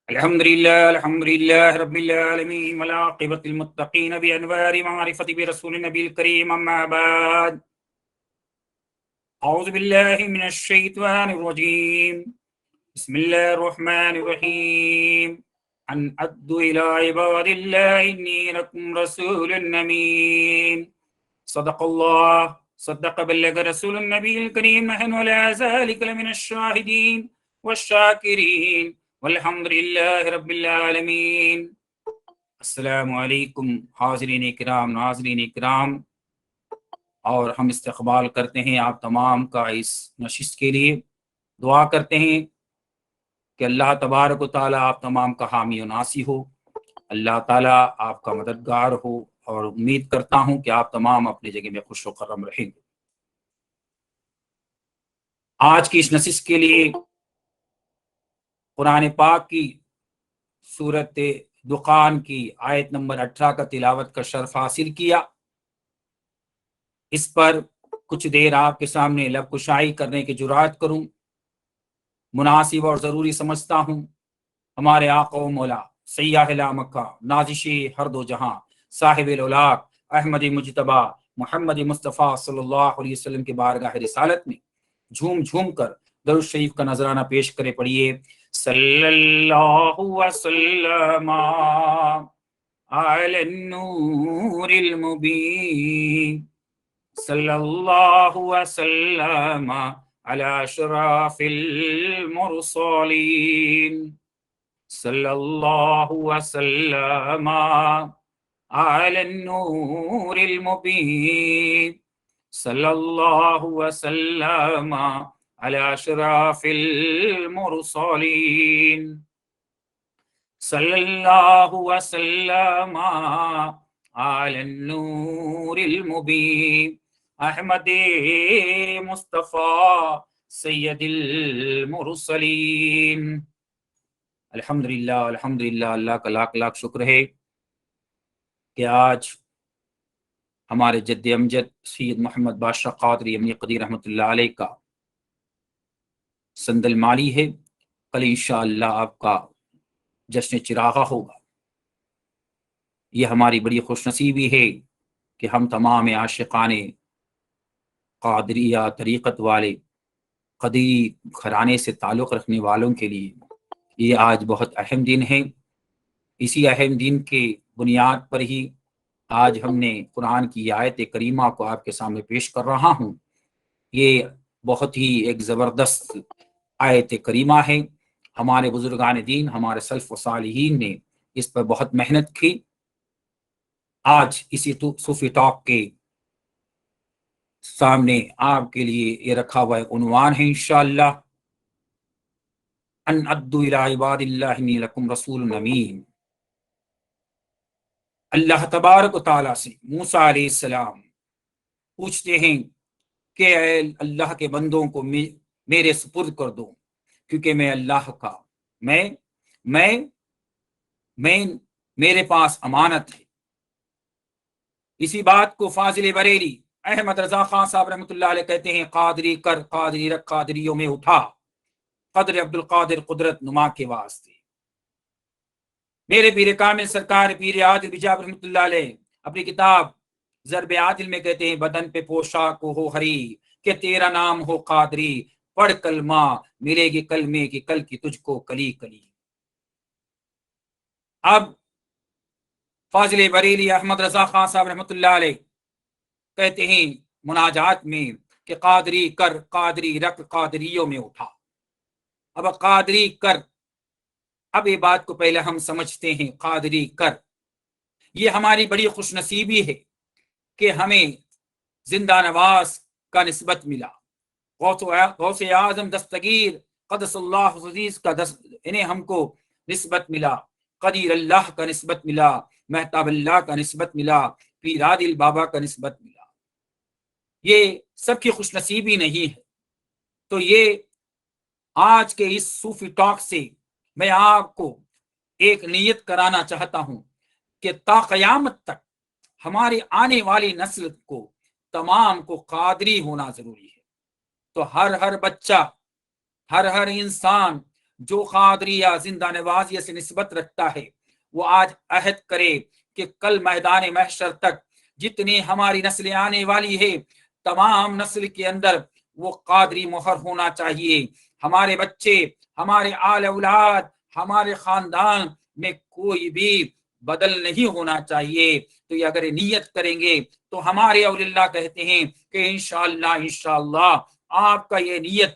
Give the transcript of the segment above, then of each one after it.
الحمد لله رب العالمين والعاقبة للمتقين بأنوار معرفة برسول النبي الكريم أما بعد أعوذ بالله من الشيطان الرجيم بسم الله الرحمن الرحيم أن أدوا إلى عباد الله إني لكم رسول أمين صدق الله صدق بلغ رسول النبي الكريم نحن على ذلك لمن الشاهدين والشاكرين والحمد لله رب العالمين. السلام علیکم حاضرین کرام، ناظرین کرام، اور ہم استقبال کرتے ہیں آپ تمام کا اس نشست کے لیے. دعا کرتے ہیں کہ اللہ تبارک و تعالیٰ آپ تمام کا حامی و ناصر ہو، اللہ تعالیٰ آپ کا مددگار ہو، اور امید کرتا ہوں کہ آپ تمام اپنی جگہ میں خوش و خرم رہیں گے. آج کی اس نشست کے لیے قرآن پاک کی سورت دخان کی آیت نمبر 18 کا تلاوت کا شرف حاصل کیا. اس پر کچھ دیر آپ کے سامنے لب کشائی کرنے کی جرات کروں مناسب اور ضروری سمجھتا ہوں. ہمارے آقا و مولا سیاح لا مکہ نازش ہر دو جہاں صاحب الاولاق احمد مجتبی محمد مصطفیٰ صلی اللہ علیہ وسلم کے بارگاہ رسالت میں جھوم جھوم کر درود شریف کا نذرانہ پیش کرے. پڑھیے صلی اللہ وسلم علی النور المبین، صلی اللہ وسلم علی اشراف المرسلین، صلی اللہ وسلم علی النور المبین، صلی اللہ وسلم علی اشراف المرسلین، صلی اللہ وسلم علی النور المبین احمد مصطفیٰ سید المرسلین. الحمدللہ اللہ کا لاکھ لاکھ شکر ہے کہ آج ہمارے جد امجد سید محمد بادشاہ قادری امین قدیر رحمۃ اللہ علیہ کا سند المالی ہے. کل انشاءاللہ آپ کا جشن چراغا ہوگا. یہ ہماری بڑی خوش نصیبی ہے کہ ہم تمام عاشقان قادریہ طریقت والے قدری گھرانے سے تعلق رکھنے والوں کے لیے یہ آج بہت اہم دن ہے. اسی اہم دن کے بنیاد پر ہی آج ہم نے قرآن کی آیت کریمہ کو آپ کے سامنے پیش کر رہا ہوں. یہ بہت ہی ایک زبردست آیت کریمہ ہے. ہمارے بزرگان دین، ہمارے سلف و صالحین نے اس پر بہت محنت کی. آج اسی صوفی ٹاک کے سامنے آپ کے لیے یہ رکھا ہوا عنوان ہے انشاءاللہ ان ادوا الی عباد اللہ انی لکم رسول امین. اللہ تبارک و تعالیٰ سے موسیٰ علیہ السلام پوچھتے ہیں کہ اے اللہ کے بندوں کو میرے سپرد کر دو، کیونکہ میں اللہ کا میں میرے پاس امانت ہے. اسی بات کو فاضل بریلی احمد رضا خان صاحب رحمۃ اللہ علیہ کہتے ہیں قادری کر قادری رکھ قادریوں میں اٹھا، قدر عبد القادر قدرت نما کے واسطے. میرے پیر کامل سرکار پیر عادل بجاب رحمۃ اللہ علیہ اپنی کتاب ضرب عادل میں کہتے ہیں بدن پہ پوشاک ہو ہری کہ تیرا نام ہو قادری، پڑھ کلمہ ملے گی کلمے کی کل کی تجھ کو کلی کلی. اب فاضل بریلی احمد رضا خان صاحب رحمۃ اللہ علیہ کہتے ہیں مناجات میں کہ قادری کر قادری رکھ قادریوں میں اٹھا. اب قادری کر، اب یہ بات کو پہلے ہم سمجھتے ہیں. قادری کر یہ ہماری بڑی خوش نصیبی ہے کہ ہمیں زندہ نواز کا نسبت ملا، غوث اعظم دستگیر قدس اللہ عزیز کا انہیں ہم کو نسبت ملا، قدیر اللہ کا نسبت ملا، مہتاب اللہ کا نسبت ملا، پیر عادل بابا کا نسبت ملا. یہ سب کی خوش نصیبی نہیں ہے. تو یہ آج کے اس صوفی ٹاک سے میں آپ کو ایک نیت کرانا چاہتا ہوں کہ تا قیامت تک ہماری آنے والی نسل کو تمام کو قادری ہونا ضروری ہے. تو ہر بچہ، ہر انسان جو قادریہ زندہ نوازیہ سے نسبت رکھتا ہے وہ آج عہد کرے کہ کل میدان محشر تک جتنی ہماری نسلیں آنے والی ہے تمام نسل کے اندر وہ قادری مہر ہونا چاہیے. ہمارے بچے، ہمارے آل اولاد، ہمارے خاندان میں کوئی بھی بدل نہیں ہونا چاہیے. تو یہ اگر نیت کریں گے تو ہمارے اولیاء کہتے ہیں کہ انشاءاللہ آپ کا یہ نیت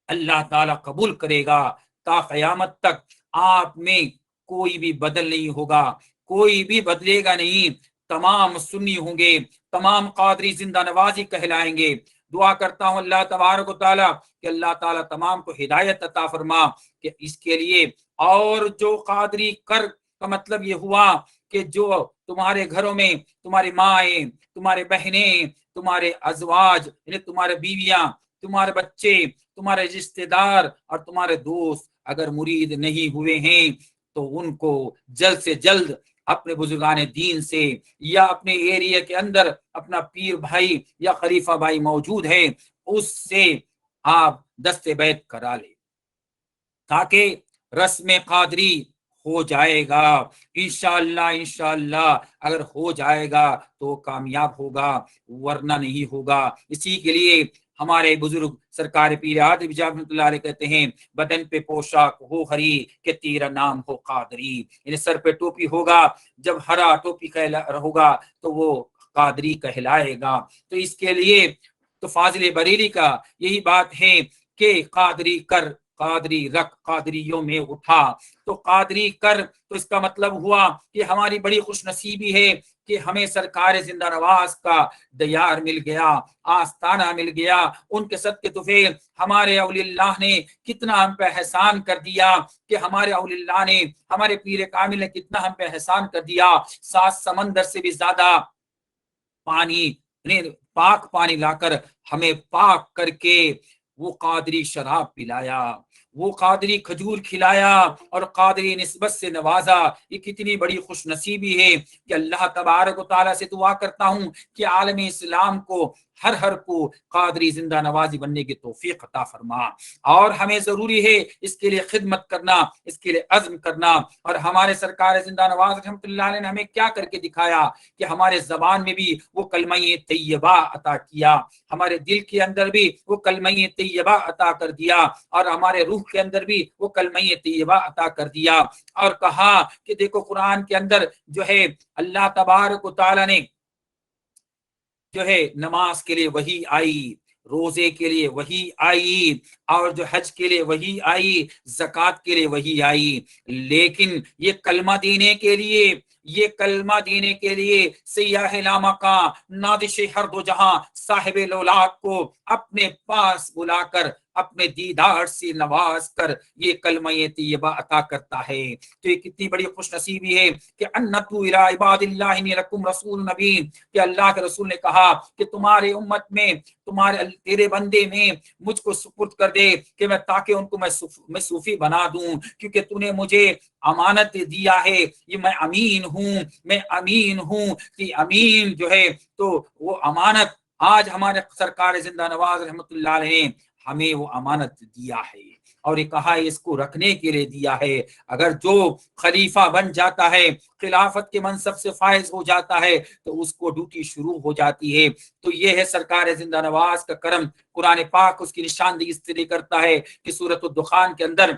اللہ تعالیٰ قبول کرے گا. تا قیامت تک آپ میں کوئی بھی بدل نہیں ہوگا، کوئی بھی بدلے گا نہیں. تمام سنی ہوں گے، تمام قادری زندہ نوازی کہلائیں گے. دعا کرتا ہوں اللہ تبارک و تعالیٰ کہ اللہ تعالیٰ تمام کو ہدایت عطا فرما کہ اس کے لیے. اور جو قادری کر کا مطلب یہ ہوا کہ جو تمہارے گھروں میں تمہاری مائیں، تمہارے بہنیں، تمہارے ازواج یعنی تمہارے بیویاں، تمہارے بچے، تمہارے رشتے دار اور تمہارے دوست اگر مرید نہیں ہوئے ہیں تو ان کو جلد سے جلد اپنے بزرگان دین سے یا اپنے ایریا کے اندر اپنا پیر بھائی یا خلیفہ بھائی موجود ہے اس سے آپ دست بیعت کرا لیں تاکہ رسم قادری ہو جائے گا. انشاءاللہ اگر ہو جائے گا تو کامیاب ہوگا ورنہ نہیں ہوگا. اسی کے لیے ہمارے بزرگ سرکار پیر اعظم رحمۃ اللہ علیہ کہتے ہیں بدن پہ پوشاک ہو ہری کہ تیرا نام ہو قادری. یعنی سر پہ ٹوپی ہوگا، جب ہرا ٹوپی ہوگا تو وہ قادری کہلائے گا. تو اس کے لیے تو فاضل بریلی کا یہی بات ہے کہ قادری کر، قادری رکھ، قادریوں میں اٹھا. تو قادری کر تو اس کا مطلب ہوا کہ ہماری بڑی خوش نصیبی ہے کہ ہمیں سرکار زندہ نواز کا دیار مل گیا، آستانہ مل گیا. ان کے صدقے طفیل ہمارے اولیاء نے کتنا ہم پہ احسان کر دیا کہ ہمارے اولیاء نے، ہمارے پیر کامل نے کتنا ہم پہ احسان کر دیا. 7 سمندر سے بھی زیادہ پانی، پاک پانی لا کر ہمیں پاک کر کے وہ قادری شراب پلایا، وہ قادری کھجور کھلایا اور قادری نسبت سے نوازا. یہ کتنی بڑی خوش نصیبی ہے کہ اللہ تبارک و تعالیٰ سے دعا کرتا ہوں کہ عالم اسلام کو ہر کو قادری زندہ نوازی بننے کی توفیق عطا فرما. اور ہمیں ضروری ہے اس کے لیے خدمت کرنا، اس کے لیے عزم کرنا. اور ہمارے سرکار زندہ نواز رحمۃ اللہ علیہ نے ہمیں کیا کر کے دکھایا کہ ہمارے زبان میں بھی وہ کلمہ طیبہ عطا کیا، ہمارے دل کے اندر بھی وہ کلمہ طیبہ عطا کر دیا، اور ہمارے روح کے اندر بھی وہ کلمہ طیبہ عطا کر دیا. اور کہا کہ دیکھو قرآن کے اندر جو ہے اللہ تبارک و تعالیٰ نے جو ہے نماز کے لیے وحی آئی، روزے کے لیے وحی آئی، اور جو حج کے لیے وحی آئی، زکوٰۃ کے لیے وحی آئی. لیکن یہ کلمہ دینے کے لیے، یہ کلمہ دینے کے لیے سیاح لامکاں نادش ہر دو جہاں صاحب لولاک کو اپنے پاس بلا کر اپنے دیدار سے نواز کر یہ کلمہ طیبہ عطا کرتا ہے. تو یہ کتنی بڑی خوش نصیبی ہے کہ انتو الی عباد اللہ انی لکم رسول نبی، کہ اللہ کے رسول نے کہا کہ تمہارے امت میں، تمہارے تیرے بندے میں مجھ کو سپرد کر دے کہ میں تاکہ ان کو میں صوفی بنا دوں، کیونکہ تو نے مجھے امانت دیا ہے. یہ میں امین ہوں، میں امین ہوں. کہ امین جو ہے تو وہ امانت آج ہمارے سرکار زندہ نواز رحمۃ اللہ علیہ نے ہمیں وہ امانت دیا ہے، اور یہ کہا اس کو رکھنے کے لیے دیا ہے. اگر جو خلیفہ بن جاتا ہے، خلافت کے منصب سے فائز ہو جاتا ہے تو اس کو ڈیوٹی شروع ہو جاتی ہے. تو یہ ہے سرکار زندہ نواز کا کرم. قرآن پاک اس کی نشاندہی اس طرح کرتا ہے کہ سورۃ الدخان کے اندر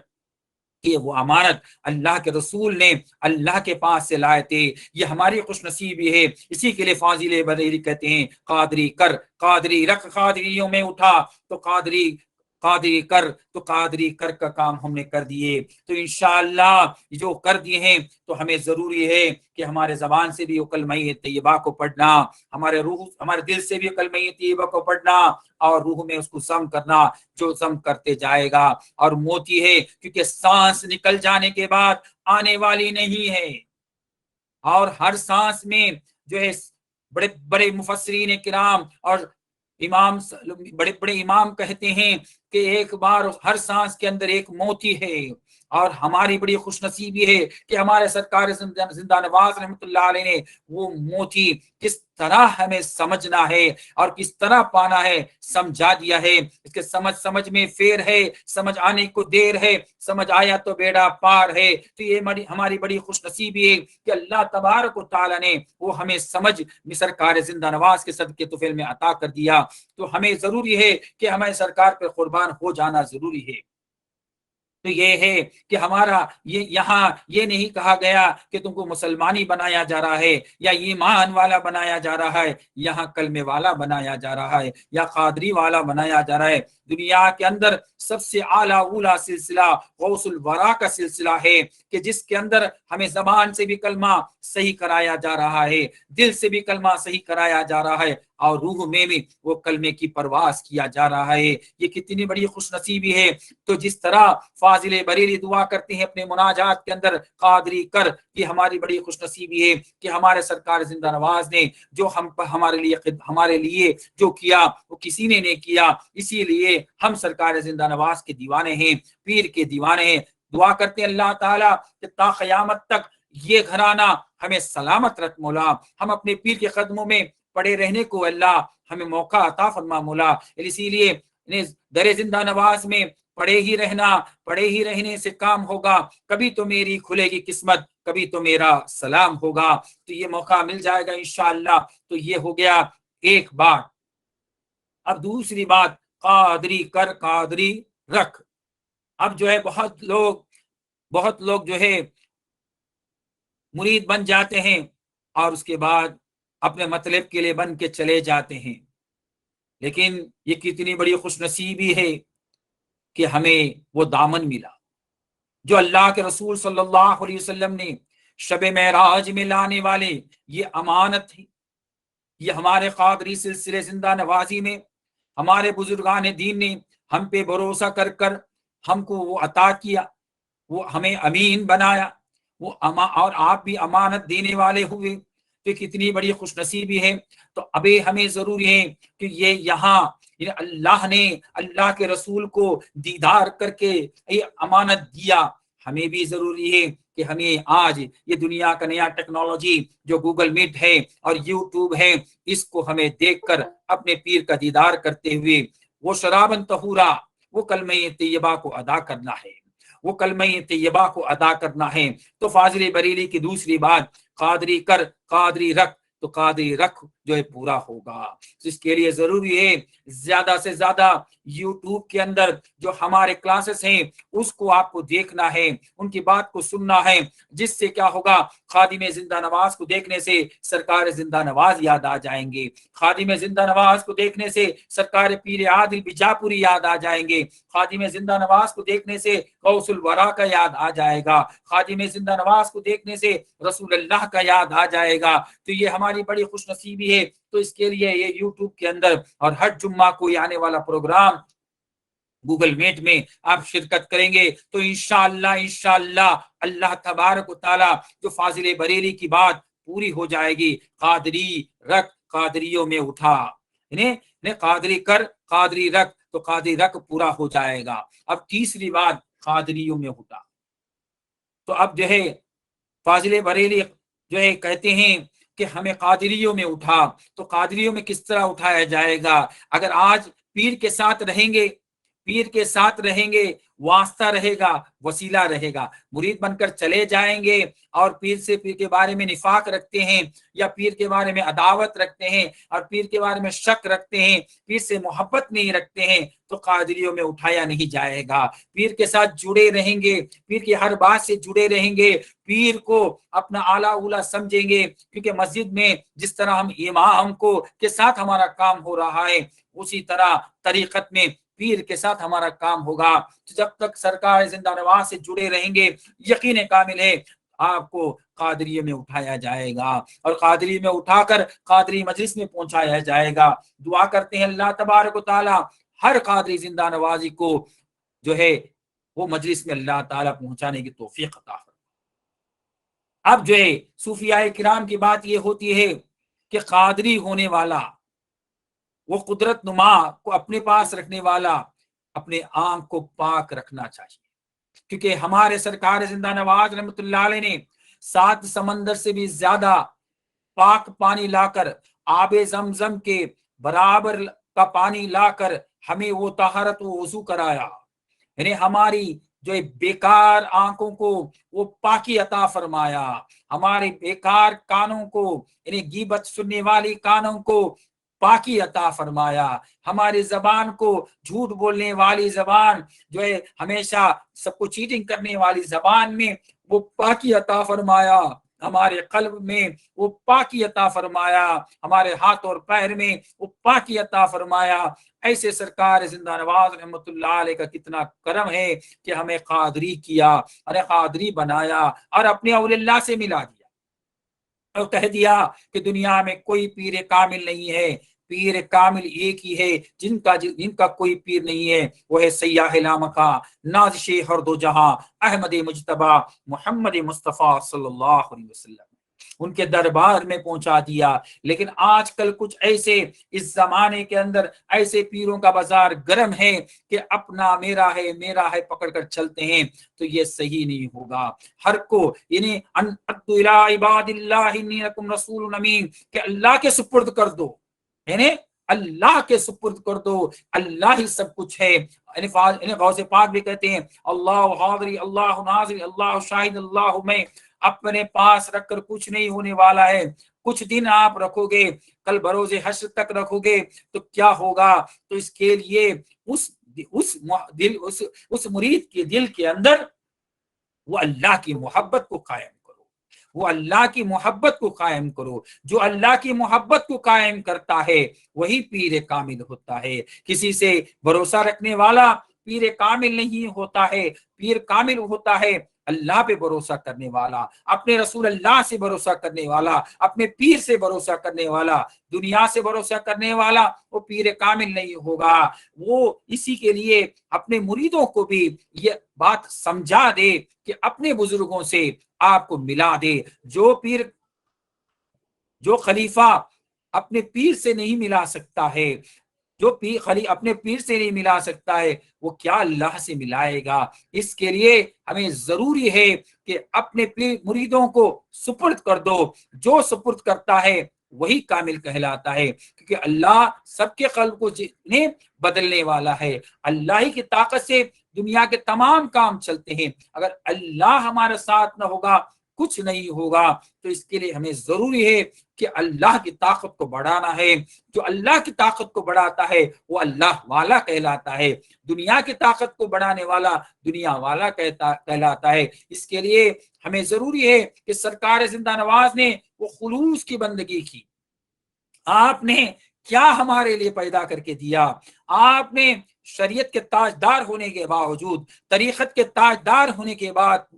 کہ وہ امانت اللہ کے رسول نے اللہ کے پاس سے لائے تھے. یہ ہماری خوش نصیبی ہے. اسی کے لیے فاضل بریلی کہتے ہیں قادری کر، قادری رکھ، قادریوں میں اٹھا. تو قادری کر، تو قادری کر کا کام ہم نے کر دیے. تو انشاءاللہ جو کر دیے ہیں تو ہمیں ضروری ہے کہ ہمارے زبان سے بھی وہ کلمہ طیبہ کو پڑھنا، ہمارے روح، ہمارے دل سے بھی کلمہ طیبہ کو پڑھنا، اور روح میں اس کو سم کرنا. جو سم کرتے جائے گا اور موتی ہے کیونکہ سانس نکل جانے کے بعد آنے والی نہیں ہے. اور ہر سانس میں جو ہے بڑے بڑے مفسرین کرام اور امام، بڑے بڑے امام کہتے ہیں کہ ایک بار ہر سانس کے اندر ایک موتی ہے، اور ہماری بڑی خوش نصیبی ہے کہ ہمارے سرکار زندہ نواز رحمۃ اللہ علیہ نے وہ موتی کس طرح ہمیں سمجھنا ہے اور کس طرح پانا ہے سمجھا دیا ہے. اس کے سمجھ میں فیر ہے، سمجھ آنے کو دیر ہے، سمجھ آیا تو بیڑا پار ہے. تو یہ ہماری بڑی خوش نصیبی ہے کہ اللہ تبارک و تعالی نے وہ ہمیں سمجھ سرکار زندہ نواز کے صدقے طفیل میں عطا کر دیا. تو ہمیں ضروری ہے کہ ہمیں سرکار پر قربان ہو جانا ضروری ہے. تو یہ ہے کہ ہمارا یہاں یہ نہیں کہا گیا کہ تم کو مسلمانی بنایا جا رہا ہے یا ایمان والا بنایا جا رہا ہے، یہاں کلمے والا بنایا جا رہا ہے یا قادری والا بنایا جا رہا ہے. دنیا کے اندر سب سے اعلیٰ اولا سلسلہ غوث الورا کا سلسلہ ہے کہ جس کے اندر ہمیں زبان سے بھی کلمہ صحیح کرایا جا رہا ہے، دل سے بھی کلمہ صحیح کرایا جا رہا ہے اور روح میں بھی وہ کلمے کی پرواز کیا جا رہا ہے. یہ کتنی بڑی خوش نصیبی ہے. تو جس طرح فاضل بریلی دعا کرتے ہیں اپنے مناجات کے اندر قادری کر، یہ ہماری بڑی خوش نصیبی ہے کہ ہمارے سرکار زندہ نواز نے جو ہمارے لیے جو کیا وہ کسی نے نہیں کیا. اسی لیے ہم سرکار زندہ نواز کے دیوانے ہیں، پیر کے دیوانے ہیں. دعا کرتے ہیں اللہ تعالیٰ کہ تا قیامت تک یہ گھرانہ ہمیں سلامت رکھ مولا. ہم اپنے پیر کے قدموں میں پڑے رہنے کو اللہ ہمیں موقع عطا فرما مولا. اسی لیے در زندہ نواز میں پڑے ہی رہنے سے کام ہوگا. کبھی تو میری کھلے گی قسمت، کبھی تو میرا سلام ہوگا. تو یہ موقع مل جائے گا انشاءاللہ. تو یہ ہو گیا ایک بات. اب دوسری بات، قادری کر قادری رکھ. اب جو ہے بہت لوگ جو ہے مرید بن جاتے ہیں اور اس کے بعد اپنے مطلب کے لیے بن کے چلے جاتے ہیں. لیکن یہ کتنی بڑی خوش نصیبی ہے کہ ہمیں وہ دامن ملا جو اللہ کے رسول صلی اللہ علیہ وسلم نے شب معراج میں لانے والے یہ امانت ہے. یہ ہمارے قادری سلسلے زندہ نوازی میں ہمارے بزرگان دین نے ہم پہ بھروسہ کر کر ہم کو وہ عطا کیا، وہ ہمیں امین بنایا، وہ اور آپ بھی امانت دینے والے ہوئے. تو کتنی بڑی خوش نصیبی ہے. تو ابھی ہمیں ضروری ہے کہ یہ یہاں اللہ نے اللہ کے رسول کو دیدار کر کے یہ امانت دیا. ہمیں بھی ضروری ہے کہ ہمیں آج یہ دنیا کا نیا ٹیکنالوجی جو گوگل میٹ ہے اور یوٹیوب ہے، اس کو ہمیں دیکھ کر اپنے پیر کا دیدار کرتے ہوئے وہ شرابن طہورا، وہ کلمہ طیبہ کو ادا کرنا ہے، وہ کلمہ طیبہ کو ادا کرنا ہے. تو فاضل بریلی کی دوسری بات، قادری کر قادری رکھ. تو قادری رکھ جو ہے پورا ہوگا. اس کے لیے ضروری ہے زیادہ سے زیادہ یوٹیوب کے اندر جو ہمارے کلاسز ہیں اس کو آپ کو دیکھنا ہے، ان کی بات کو سننا ہے، جس سے کیا ہوگا، خادم زندہ نواز کو دیکھنے سے سرکار زندہ نواز یاد آ جائیں گے. خادم زندہ نواز کو دیکھنے سے سرکار پیر عادل بیجاپوری یاد آ جائیں گے. خادم زندہ نواز کو دیکھنے سے غوث الورا کا یاد آ جائے گا. خادم زندہ نواز کو دیکھنے سے رسول اللہ کا یاد آ جائے گا. تو یہ ہماری بڑی خوش نصیبی ہے. تو اس کے لیے یہ یوٹیوب کے اندر اور ہر جمعہ کو آنے والا پروگرام گوگل میٹ میں آپ شرکت کریں گے تو انشاءاللہ اللہ تبارک و تعالی جو فاضل بریلی کی بات پوری ہو جائے گی. قادری رکھ قادریوں میں اٹھا، قادری کر قادری رکھ. تو قادری رکھ پورا ہو جائے گا. اب تیسری بات، قادریوں میں اٹھا. تو اب جو ہے فاضل بریلی جو ہے کہتے ہیں کہ ہمیں قادریوں میں اٹھا. تو قادریوں میں کس طرح اٹھایا جائے گا؟ اگر آج پیر کے ساتھ رہیں گے واسطہ رہے گا، وسیلہ رہے گا. مرید بن کر چلے جائیں گے اور پیر کے بارے میں نفاق رکھتے ہیں یا پیر کے بارے میں عداوت رکھتے ہیں اور پیر کے بارے میں شک رکھتے ہیں، پیر سے محبت نہیں رکھتے ہیں، تو قادریوں میں اٹھایا نہیں جائے گا. پیر کے ساتھ جڑے رہیں گے، پیر کی ہر بات سے جڑے رہیں گے، پیر کو اپنا اعلیٰ اولا سمجھیں گے. کیونکہ مسجد میں جس طرح ہم امام کو کے ساتھ ہمارا کام ہو رہا ہے، اسی طرح طریقت میں پیر کے ساتھ ہمارا کام ہوگا. جب تک سرکار زندہ نواز سے جڑے رہیں گے، یقین کامل ہے آپ کو قادری میں اٹھایا جائے گا اور قادری میں اٹھا کر قادری مجلس میں پہنچایا جائے گا. دعا کرتے ہیں اللہ تبارک و تعالی ہر قادری زندہ نوازی کو جو ہے وہ مجلس میں اللہ تعالی پہنچانے کی توفیق عطا فرمائے. اب جو ہے صوفیاء کرام کی بات یہ ہوتی ہے کہ قادری ہونے والا، وہ قدرت نما کو اپنے پاس رکھنے والا، اپنے آنکھ کو پاک رکھنا چاہیے. کیونکہ ہمارے سرکار زندہ نواز رحمۃ اللہ علیہ نے 7 سمندر سے بھی زیادہ پاک پانی لا کر، آب زمزم کے برابر کا پانی لا کر ہمیں وہ طہارت و وضو کرایا، یعنی ہماری جو بیکار آنکھوں کو وہ پاکی عطا فرمایا، ہمارے بیکار کانوں کو یعنی غیبت سننے والی کانوں کو پاکی عطا فرمایا، ہماری زبان کو جھوٹ بولنے والی زبان جو ہے ہمیشہ سب کو چیٹنگ کرنے والی زبان میں وہ پاکی عطا فرمایا، ہمارے قلب میں وہ پاکی عطا فرمایا، ہمارے ہاتھ اور پیر میں وہ پاکی عطا فرمایا۔ ایسے سرکار زندہ نواز رحمۃ اللہ علیہ کا کتنا کرم ہے کہ ہمیں قادری کیا اور قادری بنایا اور اپنے اولیاء اللہ سے ملا دیا اور کہہ دیا کہ دنیا میں کوئی پیر کامل نہیں ہے، پیر کامل ایک ہی ہے، جن کا کوئی پیر نہیں ہے، وہ ہے سیاح لامکا نازش ہر دو جہاں احمد مجتبی محمد مصطفیٰ صلی اللہ علیہ وسلم، ان کے دربار میں پہنچا دیا۔ لیکن آج کل کچھ ایسے اس زمانے کے اندر ایسے پیروں کا بازار گرم ہے کہ اپنا میرا ہے پکڑ کر چلتے ہیں، تو یہ صحیح نہیں ہوگا۔ ہر کو یعنی عباد اللہ انی لکم رسول امین کہ اللہ کے سپرد کر دو، یعنی اللہ کے سپرد کر دو، اللہ ہی سب کچھ ہے۔ غوث پاک بھی کہتے ہیں اللہ حاضری اللہ ناظری اللہ شاہد اللہ میں، اپنے پاس رکھ کر کچھ نہیں ہونے والا ہے، کچھ دن آپ رکھو گے، کل بروز حشر تک رکھو گے تو کیا ہوگا؟ تو اس کے لیے اس مرید کے دل کے اندر وہ اللہ کی محبت کو قائم کرو، وہ اللہ کی محبت کو قائم کرو، جو اللہ کی محبت کو قائم کرتا ہے وہی پیر کامل ہوتا ہے۔ کسی سے بھروسہ رکھنے والا پیر کامل نہیں ہوتا ہے، پیر کامل ہوتا ہے اللہ پہ بھروسہ کرنے والا، اپنے رسول اللہ سے بھروسہ کرنے والا، اپنے پیر سے بھروسہ کرنے والا، دنیا سے بھروسہ کرنے والا وہ پیر کامل نہیں ہوگا۔ وہ اسی کے لیے اپنے مریدوں کو بھی یہ بات سمجھا دے کہ اپنے بزرگوں سے آپ کو ملا دے۔ جو خلیفہ اپنے پیر سے نہیں ملا سکتا ہے، جو اپنے پیر سے نہیں ملا سکتا ہے، وہ کیا اللہ سے ملائے گا؟ اس کے لیے ہمیں ضروری ہے کہ اپنے مریدوں کو سپرد کر دو، جو سپرد کرتا ہے وہی کامل کہلاتا ہے، کیونکہ اللہ سب کے قلب کو بدلنے والا ہے۔ اللہ ہی کی طاقت سے دنیا کے تمام کام چلتے ہیں، اگر اللہ ہمارے ساتھ نہ ہوگا کچھ نہیں ہوگا۔ تو اس کے لیے ہمیں ضروری ہے کہ اللہ کی طاقت کو بڑھانا ہے، جو اللہ کی طاقت کو بڑھاتا ہے وہ اللہ والا کہلاتا ہے، دنیا کی طاقت کو بڑھانے والا دنیا والا کہلاتا ہے۔ اس کے لیے ہمیں ضروری ہے کہ سرکار زندہ نواز نے وہ خلوص کی بندگی کی، آپ نے کیا ہمارے لیے پیدا کر کے دیا؟ آپ نے شریعت کے تاجدار ہونے کے باوجود، طریقت کے تاجدار ہونے کے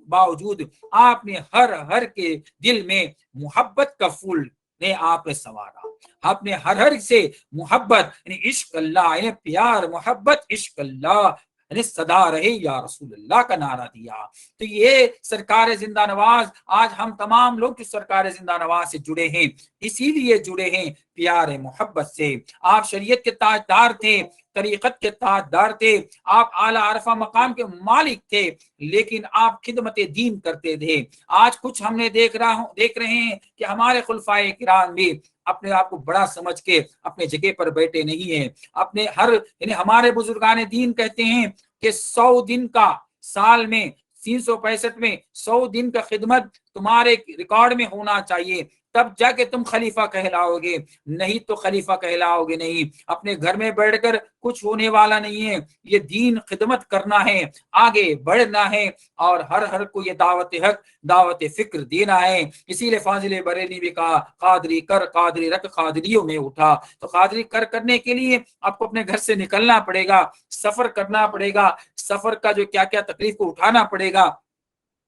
باوجود آپ نے ہر کے دل میں محبت کا پھول نے آپ نے سنوارا، آپ نے ہر سے محبت یعنی عشق اللہ، یعنی پیار محبت عشق اللہ یعنی صدا رہے یا رسول اللہ کا نعرہ دیا۔ تو یہ سرکار زندہ نواز، آج ہم تمام لوگ جو سرکار زندہ نواز سے جڑے ہیں اسی لیے جڑے ہیں پیار محبت سے۔ آپ شریعت کے تاجدار تھے، طریقت کے تاجدار تھے، آپ اعلیٰ عرفہ مقام کے مالک تھے، لیکن آپ خدمت دین کرتے تھے۔ آج کچھ ہم نے دیکھ رہے ہیں کہ ہمارے خلفائے کرام بھی اپنے آپ کو بڑا سمجھ کے اپنے جگہ پر بیٹھے نہیں ہیں، اپنے یعنی ہمارے بزرگان دین کہتے ہیں کہ 100 دن کا سال میں 365 میں 100 دن کا خدمت تمہارے ریکارڈ میں ہونا چاہیے، تب جا کے تم خلیفہ کہلاؤ گے، نہیں تو خلیفہ کہلاؤ گے نہیں۔ اپنے گھر میں بیٹھ کر کچھ ہونے والا نہیں ہے، یہ دین خدمت کرنا ہے، آگے بڑھنا ہے، اور ہر کو یہ دعوت حق دعوت فکر دینا ہے۔ اسی لیے فاضل بریلوی بھی کہا قادری کر قادری رکھ قادریوں میں اٹھا۔ تو قادری کرنے کے لیے آپ کو اپنے گھر سے نکلنا پڑے گا، سفر کرنا پڑے گا، سفر کا جو کیا کیا تکلیف کو اٹھانا پڑے گا۔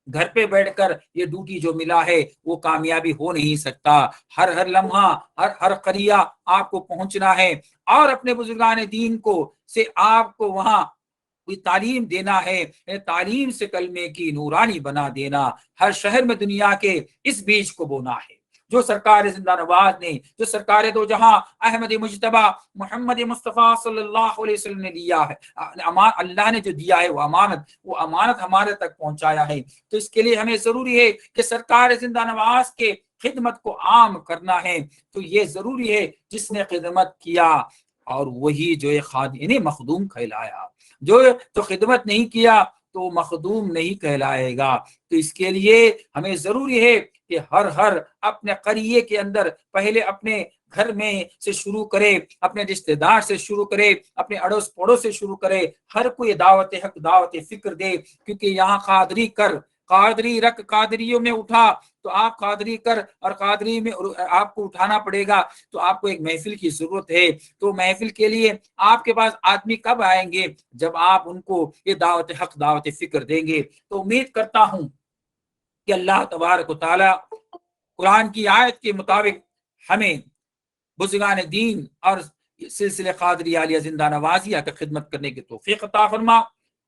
گھر پہ بیٹھ کر یہ ڈیوٹی جو ملا ہے وہ کامیابی ہو نہیں سکتا، ہر لمحہ ہر قریہ آپ کو پہنچنا ہے، اور اپنے بزرگان دین کو سے آپ کو وہاں کوئی تعلیم دینا ہے، تعلیم سے کلمے کی نورانی بنا دینا، ہر شہر میں دنیا کے اس بیج کو بونا ہے۔ جو سرکار زندہ نواز نے، جو سرکار دو جہاں احمد مجتبی محمد مصطفیٰ صلی اللہ علیہ وسلم نے دیا ہے، اللہ نے جو دیا ہے وہ امانت ہمارے تک پہنچایا ہے۔ تو اس کے لیے ہمیں ضروری ہے کہ سرکار زندہ نواز کے خدمت کو عام کرنا ہے۔ تو یہ ضروری ہے جس نے خدمت کیا اور وہی جو یعنی مخدوم کہلایا، جو خدمت نہیں کیا تو مخدوم نہیں کہلائے گا۔ تو اس کے لیے ہمیں ضروری ہے کہ ہر اپنے قریے کے اندر پہلے اپنے گھر میں سے شروع کرے، اپنے رشتہ دار سے شروع کرے، اپنے اڑوس پڑوس سے شروع کرے، ہر کوئی دعوت حق دعوت فکر دے، کیونکہ یہاں قادری کر قادری رکھ قادریوں میں اٹھا، تو آپ قادری کر اور قادری میں آپ کو اٹھانا پڑے گا، تو آپ کو ایک محفل کی ضرورت ہے۔ تو محفل کے لیے آپ کے پاس آدمی کب آئیں گے؟ جب آپ ان کو یہ دعوت حق دعوت فکر دیں گے۔ تو امید کرتا ہوں کہ اللہ تبارک و تعالی قرآن کی آیت کے مطابق ہمیں بزرگان دین اور سلسلے قادری عالیہ زندہ نوازیہ کا خدمت کرنے کی توفیق عطا فرما،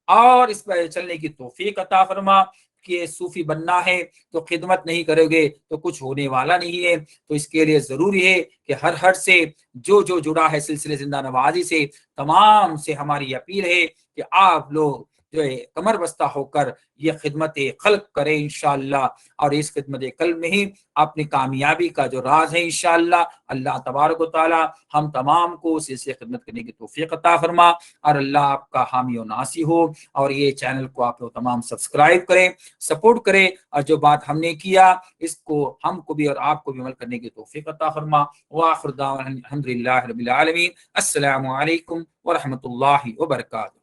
اور اس پر چلنے کی توفیق عطا فرما کہ صوفی بننا ہے تو خدمت نہیں کرو گے تو کچھ ہونے والا نہیں ہے۔ تو اس کے لیے ضروری ہے کہ ہر سے جو جڑا ہے سلسلے زندہ نوازی سے، تمام سے ہماری اپیل ہے کہ آپ لوگ جو ہے کمر بستہ ہو کر یہ خدمت خلق کریں انشاءاللہ، اور اس خدمت قلب میں ہی اپنی کامیابی کا جو راز ہے انشاءاللہ اللہ تبارک و تعالی ہم تمام کو اس سے خدمت کرنے کی توفیق عطا فرما، اور اللہ آپ کا حامی و ناصر ہو۔ اور یہ چینل کو آپ لوگ تمام سبسکرائب کریں، سپورٹ کریں، اور جو بات ہم نے کیا اس کو ہم کو بھی اور آپ کو بھی عمل کرنے کی توفیق عطا فرما۔ وآخر دعوانا الحمدللہ رب العالمین۔ السلام علیکم ورحمۃ اللہ وبرکاتہ۔